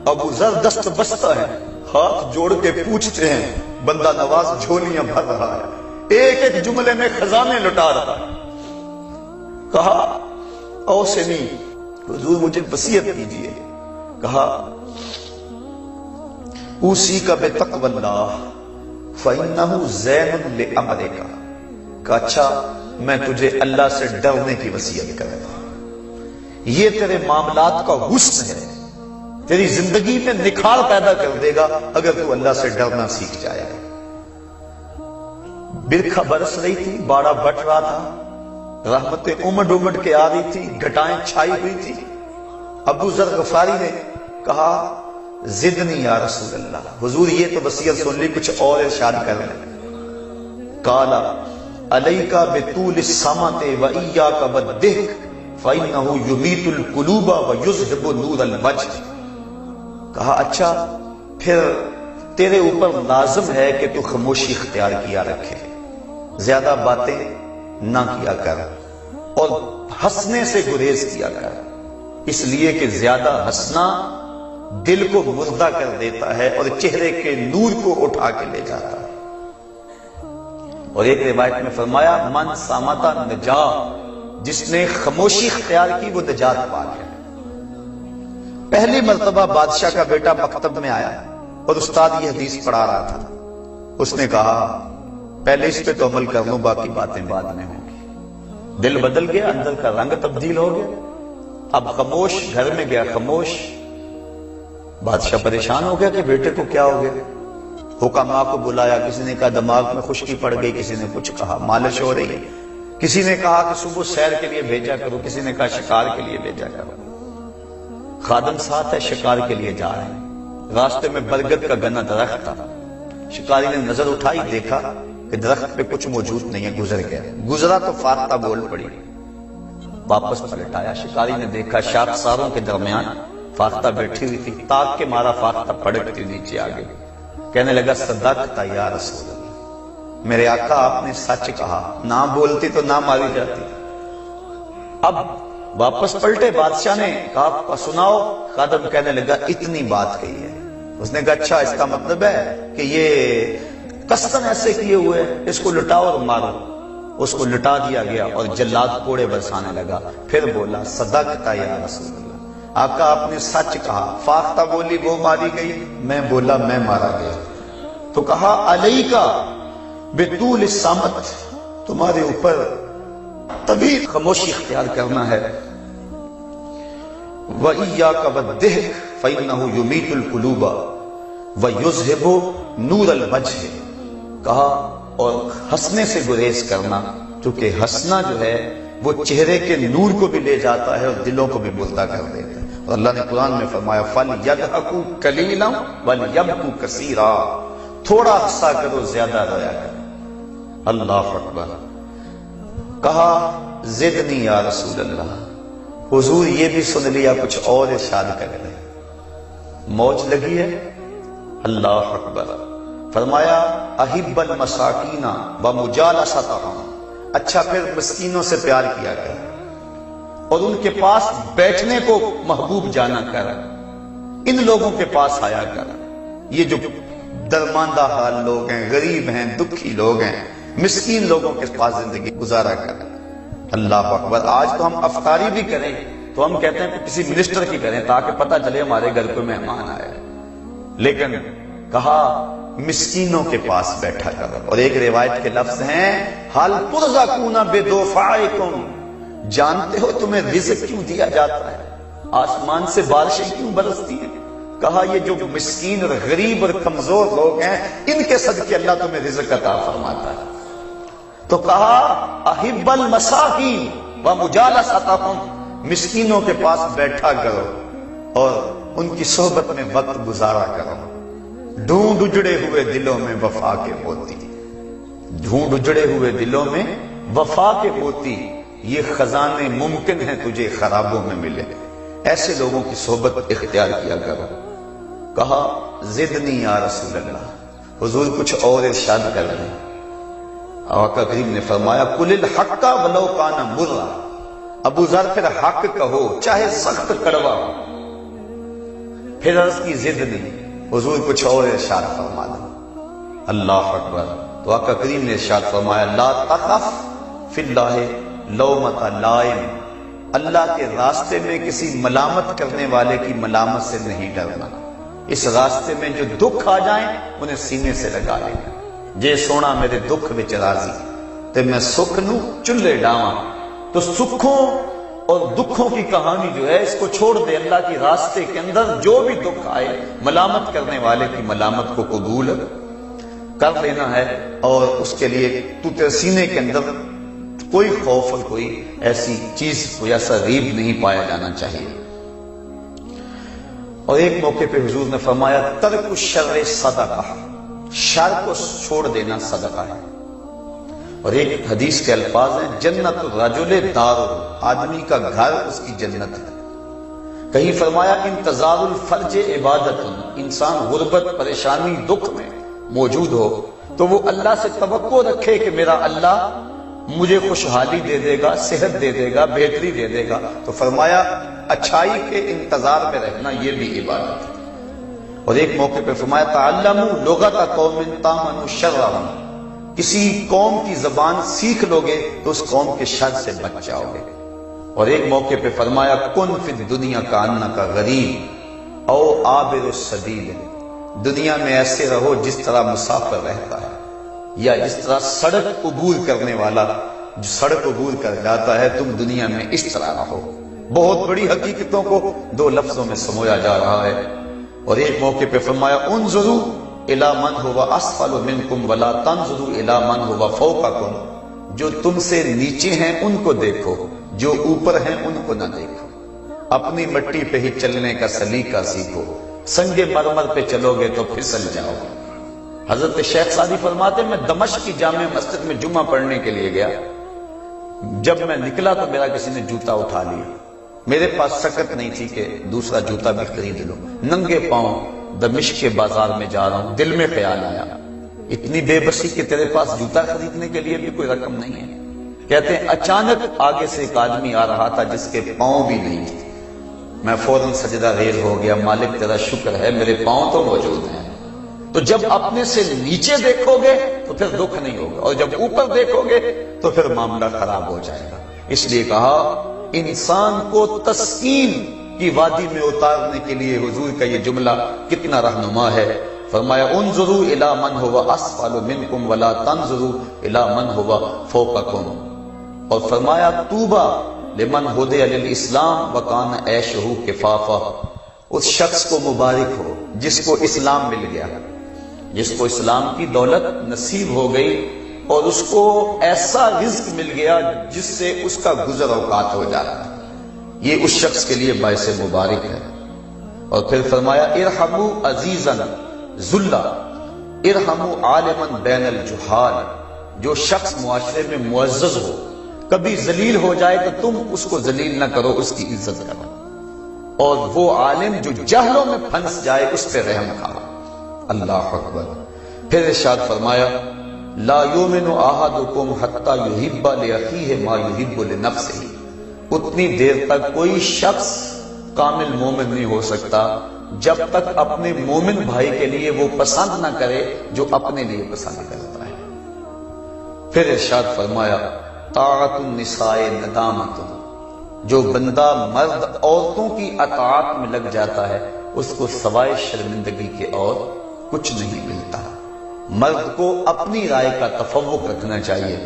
ابو ذر دست بستہ ہے، ہاتھ جوڑ کے پوچھتے ہیں، بندہ نواز جھولیاں بھر رہا ہے، ایک ایک جملے میں خزانے لٹا رہا ہے۔ کہا اوصنی، حضور مجھے وصیت کیجیے۔ کہا اوصیک بتقوی اللہ فإنہ زین لأمرک، کہ اچھا میں تجھے اللہ سے ڈرنے کی وصیت کرتا ہوں، یہ تیرے معاملات کا حسن ہے، تیری زندگی میں نکھار پیدا کر دے گا اگر تو اللہ سے ڈرنا سیکھ جائے گا۔ برکھا برس رہی تھی، باڑا بٹ رہا تھا، رحمتیں امڈ امڈ کے آ رہی تھی، گھٹائیں چھائی ہوئی تھی۔ ابو ذر غفاری نے کہا زدنی یا رسول اللہ، حضور یہ تو وصیت سن لی، کچھ اور ارشاد کر لیں۔ قالا علیک بطول السمت وإیاک والضحک فإنہ یمیت القلوب ویذہب نور الوجہ۔ کہا اچھا پھر تیرے اوپر لازم ہے کہ تو خاموشی اختیار کیا رکھے، زیادہ باتیں نہ کیا کر اور ہنسنے سے گریز کیا کر، اس لیے کہ زیادہ ہنسنا دل کو مردہ کر دیتا ہے اور چہرے کے نور کو اٹھا کے لے جاتا ہے۔ اور ایک روایت میں فرمایا من سامتا نجا، جس نے خاموشی اختیار کی وہ نجات پا گیا۔ پہلی مرتبہ بادشاہ کا بیٹا مکتب میں آیا اور استاد یہ حدیث پڑھا رہا تھا، اس نے کہا پہلے اس پہ تو عمل کر لوں، باقی باتیں بعد میں ہوں گی۔ دل بدل گیا، اندر کا رنگ تبدیل ہو گیا، اب خاموش، گھر میں گیا خاموش۔ بادشاہ پریشان ہو گیا کہ بیٹے کو کیا ہو گیا، حکماء کو بلایا، کسی نے کہا دماغ میں خشکی پڑ گئی، کسی نے کچھ کہا مالش ہو رہی ہے، کسی نے کہا کہ صبح سیر کے لیے بھیجا کرو، کسی نے کہا شکار کے لیے بھیجا کرو۔ خادم ساتھ ہے، شکار کے لیے جا رہے ہیں، راستے میں برگد کا گنا درخت تھا، شکاری نے نظر اٹھائی، دیکھا کہ درخت پہ کچھ موجود نہیں ہے، گزر گیا، گزرا تو فاتحہ بول پڑی، واپس پلٹایا، شکاری نے دیکھا شاخساروں کے درمیان فاختہ بیٹھی ہوئی تھی، تاک کے مارا فاختہ پڑکتی نیچے آ گئی، کہنے لگا صدقت یا رسول اللہ، میرے آقا آپ نے سچ کہا، نہ بولتی تو نہ ماری جاتی۔ اب واپس پلٹے، بادشاہ نے کہا سناؤ، خادم کہنے لگا اتنی بات کہی ہے۔ اس نے کہا اچھا اس کا مطلب ہے کہ یہ قصداً ایسے کیے ہوئے، اس کو لٹاؤ اور مارو۔ اس کو لٹا دیا گیا اور جلاد کوڑے برسانے لگا، پھر بولا صدقت یا رسول اللہ، آقا آپ نے سچ کہا، فاختہ بولی وہ ماری گئی، میں بولا میں مارا گیا۔ تو کہا علیکا بطول السمت، تمہارے اوپر تبھی خاموشی اختیار کرنا ہے، وَإِيَّاكَ وَالضِّحْكَ فَإِنَّهُ يُمِيتُ الْقُلُوبَ وَيُذْهِبُ نُورَ الْوَجْهِ، کہا اور ہنسنے سے گریز کرنا، کیونکہ ہنسنا جو ہے وہ چہرے کے نور کو بھی لے جاتا ہے اور دلوں کو بھی مردہ کر دیتا ہے۔ اور اللہ نے قرآن میں فرمایا فَلْيَضْحَكُوا قَلِيلًا وَلْيَبْكُوا كَثِيرًا، تھوڑا ہنسا کرو زیادہ رویا کرو۔ اللہ اکبر۔ کہا زدنی یا رسول اللہ، حضور یہ بھی سن لیا، کچھ اور ارشاد کر لیں، موج لگی ہے۔ اللہ اکبر۔ فرمایا احب المساکین ومجالستہم، اچھا پھر مسکینوں سے پیار کیا کر اور ان کے پاس بیٹھنے کو محبوب جانا کر، ان لوگوں کے پاس آیا کر، یہ جو درماندہ حال لوگ ہیں، غریب ہیں، دکھی لوگ ہیں، مسکین لوگوں کے پاس زندگی گزارا کر۔ اللہ اکبر۔ آج تو ہم افطاری بھی کریں تو ہم کہتے ہیں کہ کسی منسٹر کی کریں تاکہ پتہ چلے ہمارے گھر پہ مہمان آئے، لیکن کہا مسکینوں کے پاس بیٹھا کرو۔ اور ایک روایت کے لفظ ہیں حل ترزقون بدفعکم، جانتے ہو تمہیں رزق کیوں دیا جاتا ہے، آسمان سے بارشیں کیوں برستی ہیں؟ کہا یہ جو مسکین اور غریب اور کمزور لوگ ہیں ان کے صدقے اللہ تمہیں رزق عطا فرماتا ہے۔ تو کہا احب المساکین ومجالستہم، مسکینوں کے پاس بیٹھا کرو اور ان کی صحبت میں وقت گزارا کرو۔ ڈھونڈ اجڑے ہوئے دلوں میں وفا کے موتی، ڈھونڈ اجڑے ہوئے دلوں میں وفا کے موتی، یہ خزانے ممکن ہیں تجھے خرابوں میں ملے، ایسے لوگوں کی صحبت اختیار کیا کرو۔ کہا زدنی یا رسول اللہ، حضور کچھ اور ارشاد کر رہے ہیں۔ آقا کریم نے فرمایا قل الحق ولو کان مرا، ابو ذر پھر حق کہو چاہے سخت کڑوا ہو۔ پھر عرض کی ضد نہیں، حضور کچھ اور ارشاد فرما دیں۔ اللہ اکبر۔ تو آقا کریم نے ارشاد فرمایا لا تخف فی اللہ لومۃ لائم، اللہ کے راستے میں کسی ملامت کرنے والے کی ملامت سے نہیں ڈرنا۔ اس راستے میں جو دکھ آ جائیں انہیں سینے سے لگا لینا۔ جے سونا میرے دکھ وچ راضی تے میں سکھ نو چلے ڈاواں۔ تو سکھوں اور دکھوں کی کہانی جو ہے اس کو چھوڑ دے، اللہ کے راستے کے اندر جو بھی دکھ آئے ملامت کرنے والے کی ملامت کو قبول کر لینا ہے، اور اس کے لیے تو تیرے سینے کے اندر کوئی خوف اور کوئی ایسی چیز، کوئی ایسا ریب نہیں پایا جانا چاہیے۔ اور ایک موقع پہ حضور نے فرمایا ترک الشر صدقہ، شر کو چھوڑ دینا صدقہ ہے۔ اور ایک حدیث کے الفاظ ہیں جنت الرجل دار، آدمی کا گھر اس کی جنت ہے۔ کہیں فرمایا انتظار الفرج عبادت، انسان غربت پریشانی دکھ میں موجود ہو تو وہ اللہ سے توقع رکھے کہ میرا اللہ مجھے خوشحالی دے دے گا، صحت دے دے گا، بہتری دے دے گا۔ تو فرمایا اچھائی کے انتظار میں رہنا یہ بھی عبادت ہے۔ اور ایک موقع پہ فرمایا تعلموا لغت قوم تامنوا شرهم، کسی قوم کی زبان سیکھ لوگے تو اس قوم کے شر سے بچ جاؤ گے۔ اور ایک موقع پہ فرمایا کن فی الدنیا کانک غریب او عابر السبیل، دنیا میں ایسے رہو جس طرح مسافر رہتا ہے، یا جس طرح سڑک عبور کرنے والا جو سڑک عبور کر جاتا ہے، تم دنیا میں اس طرح رہو۔ بہت بڑی حقیقتوں کو دو لفظوں میں سمویا جا رہا ہے۔ اور ایک موقع پہ فرمایا انظروا الی من هو اسفل منکم ولا تنظروا الی من هو فوقکم، جو تم سے نیچے ہیں ان کو دیکھو، جو اوپر ہیں ان کو نہ دیکھو۔ اپنی مٹی پہ ہی چلنے کا سلیقہ سیکھو، سنگ مرمر پہ چلو گے تو پھسل جاؤ گے۔ حضرت شیخ سعدی فرماتے ہیں میں دمشق کی جامع مسجد میں جمعہ پڑھنے کے لیے گیا، جب میں نکلا تو میرا کسی نے جوتا اٹھا لیا، میرے پاس سکت نہیں تھی کہ دوسرا جوتا بھی خرید لو، ننگے پاؤں دمشق کے بازار میں جا رہا ہوں، دل میں خیال آیا اتنی بے بسی کہ تیرے پاس جوتا خریدنے کے لیے بھی کوئی رقم نہیں ہے۔ کہتے ہیں اچانک آگے سے ایک آدمی آ رہا تھا جس کے پاؤں بھی نہیں تھے، میں فوراً سجدہ ریز ہو گیا، مالک تیرا شکر ہے میرے پاؤں تو موجود ہیں۔ تو جب اپنے سے نیچے دیکھو گے تو پھر دکھ نہیں ہوگا، اور جب اوپر دیکھو گے تو پھر معاملہ خراب ہو جائے گا۔ اس لیے کہا انسان کو تسکین کی وادی میں اتارنے کے لیے حضور کا یہ جملہ کتنا رہنما ہے۔ فرمایا انظروا الی من هو اسفل منکم ولا تنظروا الی من هو فوقکم، اور فرمایا طوبی لمن ہدی للاسلام وکان عیشہ کفافا، اس شخص کو مبارک ہو جس کو اسلام مل گیا، جس کو اسلام کی دولت نصیب ہو گئی اور اس کو ایسا رزق مل گیا جس سے اس کا گزر اوقات ہو جاتا ہے، یہ اس شخص کے لیے باعث مبارک ہے۔ اور پھر فرمایا ارحموا عزیزا ذلا ارحموا عالما بین الجہال، جو شخص معاشرے میں معزز ہو کبھی ذلیل ہو جائے تو تم اس کو ذلیل نہ کرو، اس کی عزت کرو، اور وہ عالم جو جہلوں میں پھنس جائے اس پہ رحم کھاؤ۔ اللہ اکبر۔ پھر ارشاد فرمایا لا یؤمن احدکم حتی یحب لاخیہ ما یحب لنفسہ، اتنی دیر تک کوئی شخص کامل مومن نہیں ہو سکتا جب تک اپنے مومن بھائی کے لیے وہ پسند نہ کرے جو اپنے لیے پسند کرتا ہے۔ پھر ارشاد فرمایا طاعت النساء ندامت، جو بندہ مرد عورتوں کی اطاعت میں لگ جاتا ہے اس کو سوائے شرمندگی کے اور کچھ نہیں ملتا۔ مرد کو اپنی رائے کا تفوق رکھنا چاہیے۔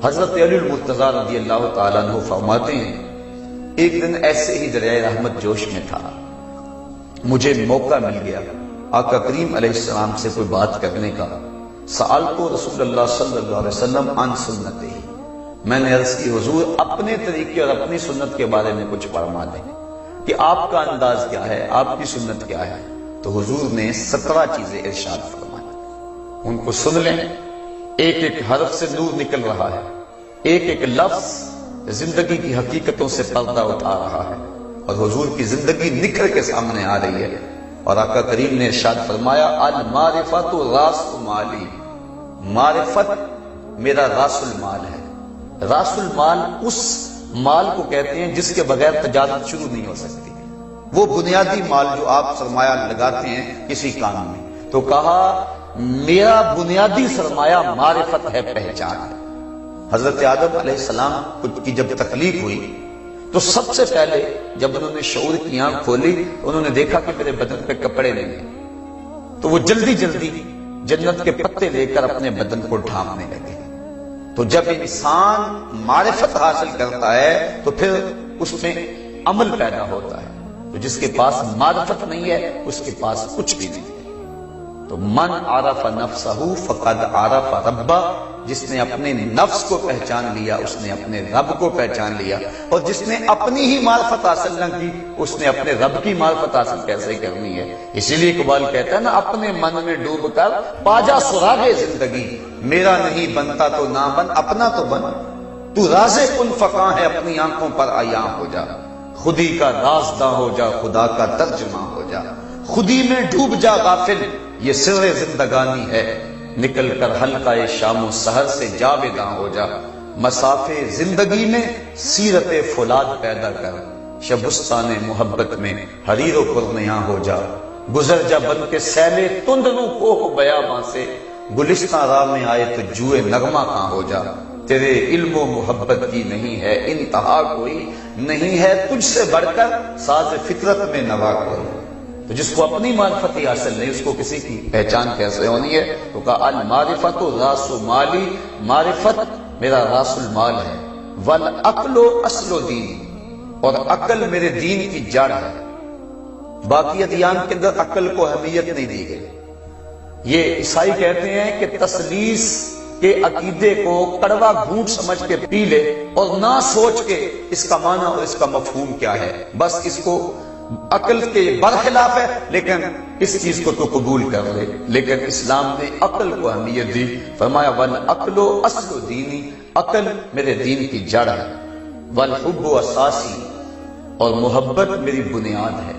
حضرت علی المرتضیٰ رضی اللہ تعالیٰ عنہ فرماتے ہیں ایک دن ایسے ہی دریائے رحمت جوش میں تھا، مجھے موقع مل گیا آقا کریم علیہ السلام سے کوئی بات کرنے کا۔ سألت رسول اللہ صلی اللہ علیہ وسلم عن سنتہ، میں نے عرض کی حضور اپنے طریقے اور اپنی سنت کے بارے میں کچھ فرما دیں کہ آپ کا انداز کیا ہے، آپ کی سنت کیا ہے۔ تو حضور نے 17 چیزیں ارشاد فرمائی، ان کو سن لیں۔ ایک ایک حرف سے نور نکل رہا ہے، ایک ایک لفظ زندگی کی حقیقتوں سے پردہ اٹھا رہا ہے، اور حضور کی زندگی نکھر کے سامنے آ رہی ہے۔ اور آقا کریم نے ارشاد فرمایا المعرفت راس مالی، معرفت میرا راس المال ہے۔ راس المال اس مال کو کہتے ہیں جس کے بغیر تجارت شروع نہیں ہو سکتی، وہ بنیادی مال جو آپ سرمایہ لگاتے ہیں کسی کام میں۔ تو کہا میرا بنیادی سرمایہ معرفت ہے، پہچان ہے۔ حضرت آدم علیہ السلام کی جب تخلیق ہوئی تو سب سے پہلے جب انہوں نے شعور کی آنکھ کھولی انہوں نے دیکھا کہ میرے بدن پہ کپڑے نہیں ہیں، تو وہ جلدی جلدی جنت کے پتے لے کر اپنے بدن کو ڈھانپنے لگے۔ تو جب انسان معرفت حاصل کرتا ہے تو پھر اس میں عمل پیدا ہوتا ہے، تو جس کے پاس معرفت نہیں ہے اس کے پاس کچھ بھی نہیں ہے۔ تو من عرف نفسہ فقد عرف ربہ، جس نے اپنے نفس کو پہچان لیا اس نے اپنے رب کو پہچان لیا، اور جس نے اپنی ہی معرفت حاصل نہ کی اس نے اپنے رب کی معرفت حاصل کیسے کرنی ہے۔ اسی لیے اقبال کہتا ہے نا اپنے من میں ڈوب کر پاجا سراغ زندگی، میرا نہیں بنتا تو نہ بن اپنا تو بن، تو راز کن فقاں ہے اپنی آنکھوں پر عیاں ہو جا، خودی کا رازداں ہو جا خدا کا ترجمہ ہو جا، خودی میں ڈوب جا غافل یہ سر زندگانی ہے، نکل کر حلقہ شام و سحر سے جاویداں ہو جا، مسافے زندگی میں سیرت فولاد پیدا کر، شبستان محبت میں حریر و پرنیاں ہو جا، گزر جا بن کے سیلے تندنو کوہ بیاباں سے، گلستان راہ میں آئے تو جوئے نغمہ کہاں ہو جا، تیرے علم و محبت کی نہیں ہے انتہا کوئی، نہیں ہے تجھ سے بڑھ کر ساز فطرت میں نوا کوئی۔ تو جس کو اپنی معرفت ہی حاصل نہیں اس کو کسی کی پہچان کیسے ہونی ہے؟ تو کہا المعرفت راس مالی، معرفت میرا راس المال ہے، والعقل اصل دین، اور عقل میرے دین کی جڑ ہے۔ باقی ادیان کے اندر عقل کو اہمیت نہیں دی گئی۔ یہ عیسائی کہتے ہیں کہ تثلیث کے عقیدے کو کڑوا گھونٹ سمجھ کے پی لے اور نہ سوچ کے اس کا معنی اور اس کا مفہوم کیا ہے، بس اس کو عقل کے برخلاف ہے لیکن اس چیز کو تو قبول کر لے۔ لیکن اسلام نے عقل کو اہمیت دی، فرمایا والعقل اصل دینی، عقل میرے دین کی جڑ ہے، والحب اساسی، اور محبت میری بنیاد ہے۔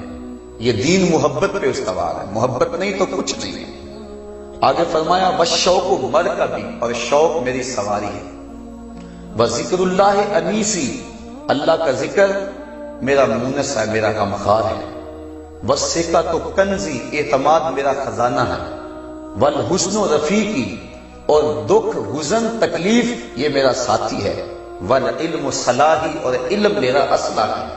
یہ دین محبت پہ استوار ہے، محبت نہیں تو کچھ نہیں ہے۔ آگے فرمایا والشوق مرکبی، اور شوق میری سواری ہے، وذکر اللہ انیسی، اللہ کا ذکر میرا مونس ہے، میرا غمخوار ہے، والثقۃ کنزی، اعتماد میرا خزانہ ہے، والحزن رفیقی، اور دکھ حزن تکلیف یہ میرا ساتھی ہے، والعلم صلاحی، اور علم میرا اسلحہ ہے،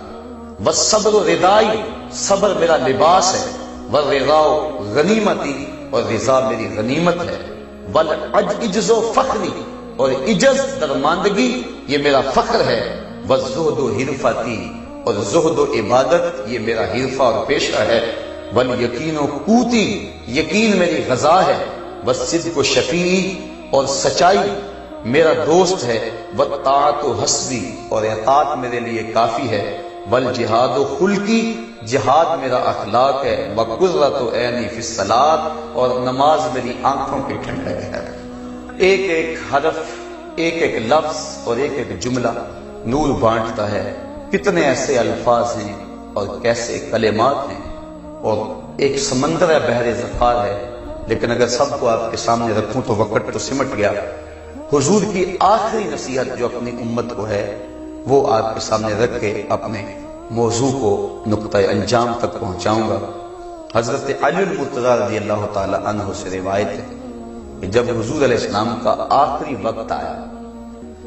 والصبر ردائی، صبر میرا لباس ہے، والرضا غنیمتی، اور رضا میری غنیمت ہے، والعجز فخری، اور عجز درماندگی یہ میرا فخر ہے، والزہد حرفتی، اور زہد و عبادت یہ میرا حرفہ اور پیشہ ہے، والیقین قوتی، یقین میری غذا ہے، والصدق شفیعی، اور سچائی میرا دوست ہے، والطاعت حسبی، اور اطاعت میرے لیے کافی ہے، والجہاد خلقی، جہاد میرا اخلاق ہے، وقرۃ عینی فی الصلاۃ، اور نماز میری آنکھوں کی ٹھنڈک ہے۔ ایک ایک حرف، ایک ایک لفظ اور ایک ایک جملہ نور بانٹتا ہے۔ کتنے ایسے الفاظ ہیں اور کیسے کلمات ہیں، اور ایک سمندر ہے، بحر ذخار ہے، لیکن اگر سب کو آپ کے سامنے رکھوں تو وقت تو سمٹ گیا۔ حضور کی آخری نصیحت جو اپنی امت کو ہے وہ آپ کے سامنے رکھ کے اپنے موضوع کو نقطہ انجام تک پہنچاؤں گا۔ حضرت علی المرتضیٰ رضی اللہ تعالی عنہ سے روایت ہے کہ جب حضور علیہ السلام کا آخری وقت آیا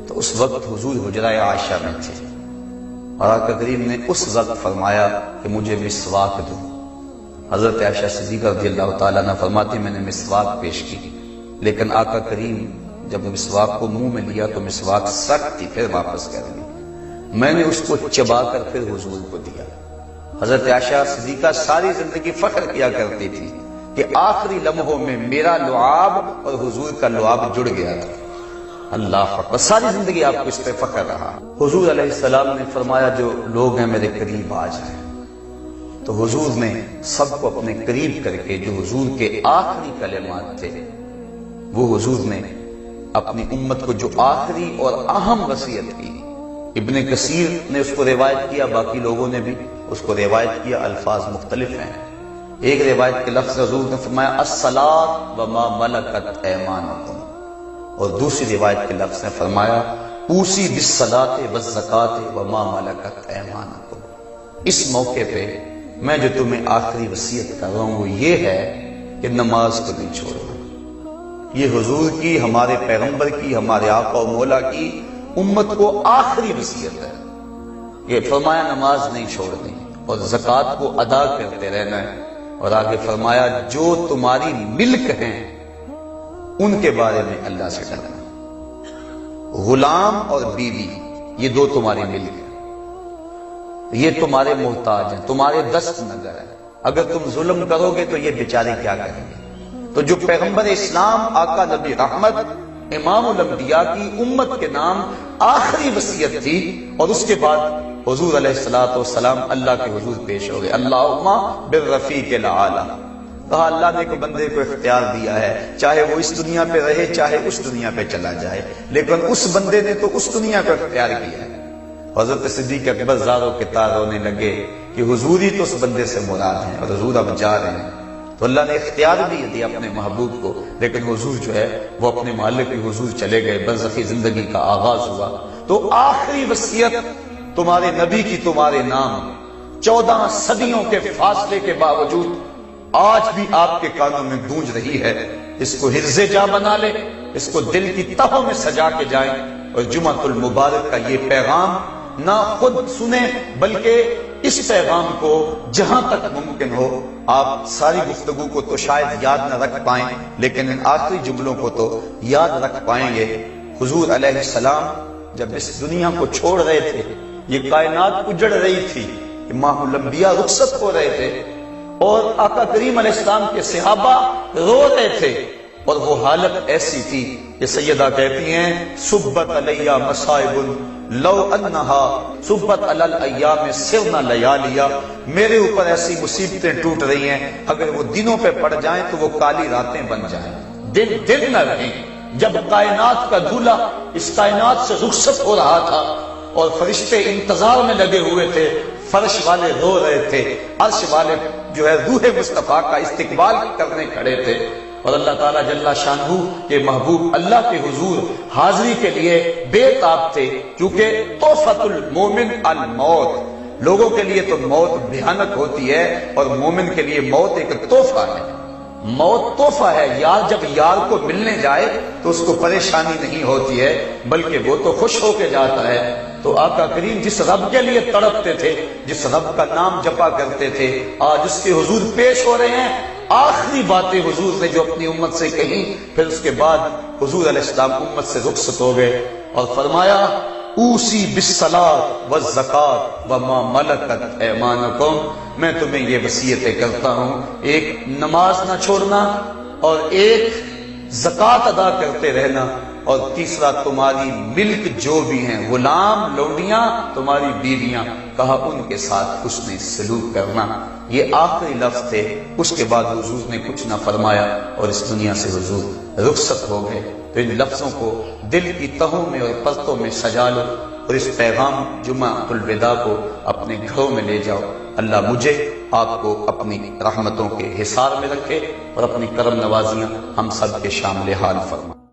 تو اس وقت حضور حجرہ عائشہ میں تھے، اور آقا کریم نے اس وقت فرمایا کہ مجھے مسواک دو۔ حضرت عائشہ صدیقہ رضی اللہ تعالیٰ عنہ فرماتی میں نے مسواک پیش کی، لیکن آقا کریم جب مسواک کو منہ میں لیا تو مسواک سخت تھی، پھر واپس کر لی، میں نے اس کو چبا کر پھر حضور کو دیا۔ حضرت عائشہ صدیقہ ساری زندگی فخر کیا کرتی تھی کہ آخری لمحوں میں میرا لعاب اور حضور کا لعاب جڑ گیا تھا۔ اللہ اکبر، ساری زندگی آپ کو اس پہ فخر رہا۔ حضور علیہ السلام نے فرمایا جو لوگ ہیں میرے قریب آ جائیں، تو حضور نے سب کو اپنے قریب کر کے جو حضور کے آخری کلمات تھے وہ حضور نے اپنی امت کو جو آخری اور اہم وصیت کی، ابن کثیر نے اس کو روایت کیا، باقی لوگوں نے بھی اس کو روایت کیا، الفاظ مختلف ہیں، ایک روایت کے لفظ حضور نے فرمایا الصلاۃ وما ملکت ایمانکم، اور دوسری روایت کے لفظ نے فرمایا اوصی بالصلاۃ والزکاۃ وما ملکت ایمانکم۔ اس موقع پہ میں جو تمہیں آخری وصیت کر رہا ہوں وہ یہ ہے کہ نماز کو نہیں چھوڑنا۔ یہ حضور کی، ہمارے پیغمبر کی، ہمارے آقا و مولا کی امت کو آخری وصیت ہے۔ یہ فرمایا نماز نہیں چھوڑنی اور زکوٰۃ کو ادا کرتے رہنا ہے، اور آگے فرمایا جو تمہاری ملک ہیں ان کے بارے میں اللہ سے ڈرنا۔ غلام اور بیوی یہ دو تمہاری ملک ہیں، یہ تمہارے محتاج ہیں، تمہارے دست نگر ہیں۔ اگر تم ظلم کرو گے تو یہ بیچارے کیا کریں گے؟ تو جو پیغمبر اسلام، آقا نبی رحمت، امام الانبیاء کی امت کے نام آخری وصیت تھی، اور اس کے بعد حضور علیہ السلام اللہ کے حضور پیش ہو گئے۔ اللہم بالرفیق الاعلی، کہا اللہ نے کو بندے کو اختیار دیا ہے، چاہے وہ اس دنیا پہ رہے چاہے اس دنیا پہ چلا جائے، لیکن اس بندے نے تو اس دنیا کو اختیار کیا ہے۔ حضرت صدیق اکبر زاروں کے تار رونے لگے کہ حضور ہی تو اس بندے سے مراد ہیں، اور حضور اب جا رہے ہیں۔ تو اللہ نے اختیار بھی دیا اپنے محبوب کو، لیکن حضور جو ہے وہ اپنے مالک کی حضور چلے گئے، برزخی زندگی کا آغاز ہوا۔ تو آخری وصیت تمہارے نبی کی تمہارے نام 14 صدیوں کے فاصلے کے باوجود آج بھی آپ کے کانوں میں گونج رہی ہے۔ اس کو حرز جا بنا لے، اس کو دل کی تہوں میں سجا کے جائیں، اور جمعۃ المبارک کا یہ پیغام نہ خود سنیں بلکہ اس پیغام کو جہاں تک ممکن ہو، آپ ساری گفتگو کو تو شاید یاد نہ رکھ پائیں لیکن ان آخری جملوں کو تو یاد رکھ پائیں گے۔ حضور علیہ السلام جب اس دنیا کو چھوڑ رہے تھے، یہ کائنات اجڑ رہی تھی، امام الانبیاء رخصت ہو رہے تھے، اور آقا کریم علیہ السلام کے صحابہ رو رہے تھے، اور وہ حالت ایسی تھی کہ سیدہ کہتی ہیں صبت علیہ مصائب لو انہا صبت علی الایام سرنا لیالیا، میرے اوپر ایسی مصیبتیں ٹوٹ رہی ہیں اگر وہ دنوں پہ پڑ جائیں تو وہ کالی راتیں بن جائیں، دن نہ رہیں۔ جب کائنات کا دولہ اس کائنات سے رخصت ہو رہا تھا اور فرشتے انتظار میں لگے ہوئے تھے، فرش والے رو رہے تھے، عرش والے جو ہے روح مصطفیٰ کا استقبال کرنے کھڑے تھے، اور اللہ تعالیٰ جل شانہ کے محبوب اللہ کے حضور حاضری کے لیے بے تاب تھے، کیونکہ تحفۃ المومن الموت، لوگوں کے لیے تو موت بھیانک ہوتی ہے اور مومن کے لیے موت ایک تحفہ ہے۔ موت تحفہ ہے، یار جب یار کو ملنے جائے تو اس کو پریشانی نہیں ہوتی ہے بلکہ وہ تو خوش ہو کے جاتا ہے۔ تو آقا کریم جس رب کے لیے تڑپتے تھے، جس رب کا نام جپا کرتے تھے، آج اس کے حضور پیش ہو رہے ہیں۔ آخری باتیں حضور نے جو اپنی امت سے کہیں، پھر اس کے بعد حضور علیہ السلام امت سے رخصت ہو گئے اور فرمایا اوصی بالصلاۃ والزکاۃ وما ملکت ایمانکم، میں تمہیں یہ وصیتیں کرتا ہوں، ایک نماز نہ چھوڑنا، اور ایک زکوٰۃ ادا کرتے رہنا، اور تیسرا تمہاری ملک جو بھی ہیں، غلام، لونڈیاں، تمہاری بیویاں، کہا ان کے ساتھ حسن سلوک کرنا۔ یہ آخری لفظ تھے، اس کے بعد حضور نے کچھ نہ فرمایا اور اس دنیا سے حضور رخصت ہو گئے۔ تو ان لفظوں کو دل کی تہوں میں اور پرتوں میں سجا لو، اور اس پیغام جمعۃ الوداع کو اپنے گھروں میں لے جاؤ۔ اللہ مجھے آپ کو اپنی رحمتوں کے حصار میں رکھے اور اپنی کرم نوازیاں ہم سب کے شامل حال فرمائے۔